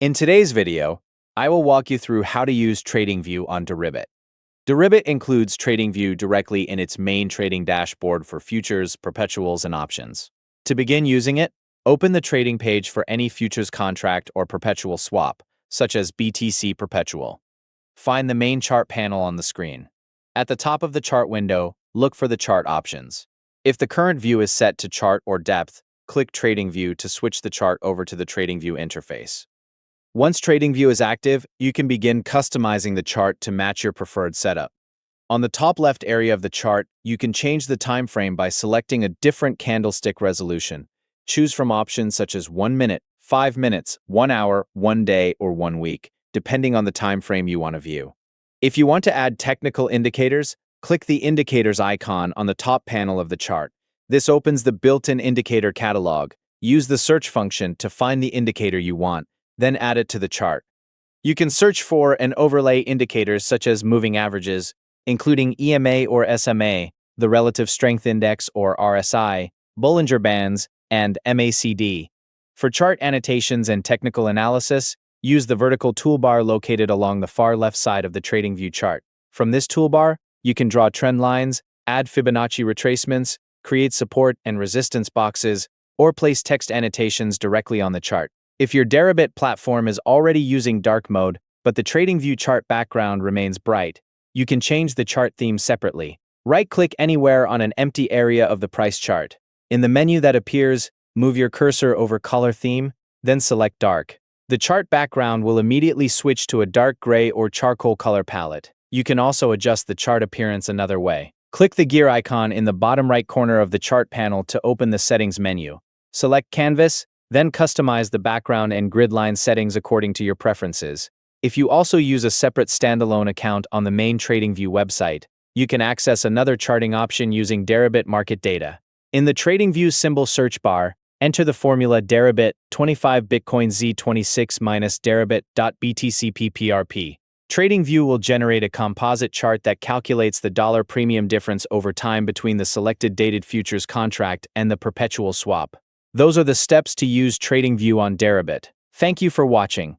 In today's video, I will walk you through how to use TradingView on Deribit. Deribit includes TradingView directly in its main trading dashboard for futures, perpetuals, and options. To begin using it, open the trading page for any futures contract or perpetual swap, such as BTC Perpetual. Find the main chart panel on the screen. At the top of the chart window, look for the chart options. If the current view is set to chart or depth, click TradingView to switch the chart over to the TradingView interface. Once TradingView is active, you can begin customizing the chart to match your preferred setup. On the top left area of the chart, you can change the time frame by selecting a different candlestick resolution. Choose from options such as 1 minute, 5 minutes, 1 hour, 1 day, or 1 week, depending on the time frame you want to view. If you want to add technical indicators, click the indicators icon on the top panel of the chart. This opens the built-in indicator catalog. Use the search function to find the indicator you want, then add it to the chart. You can search for and overlay indicators such as moving averages, including EMA or SMA, the Relative Strength Index or RSI, Bollinger Bands, and MACD. For chart annotations and technical analysis, use the vertical toolbar located along the far left side of the TradingView chart. From this toolbar, you can draw trend lines, add Fibonacci retracements, create support and resistance boxes, or place text annotations directly on the chart. If your Deribit platform is already using dark mode, but the TradingView chart background remains bright, you can change the chart theme separately. Right-click anywhere on an empty area of the price chart. In the menu that appears, move your cursor over Color Theme, then select Dark. The chart background will immediately switch to a dark gray or charcoal color palette. You can also adjust the chart appearance another way. Click the gear icon in the bottom right corner of the chart panel to open the Settings menu. Select Canvas, then customize the background and grid line settings according to your preferences. If you also use a separate standalone account on the main TradingView website, you can access another charting option using Deribit market data. In the TradingView symbol search bar, enter the formula Deribit 25 Bitcoin Z26 minus Deribit.BTCPPRP. TradingView will generate a composite chart that calculates the dollar premium difference over time between the selected dated futures contract and the perpetual swap. Those are the steps to use TradingView on Deribit. Thank you for watching.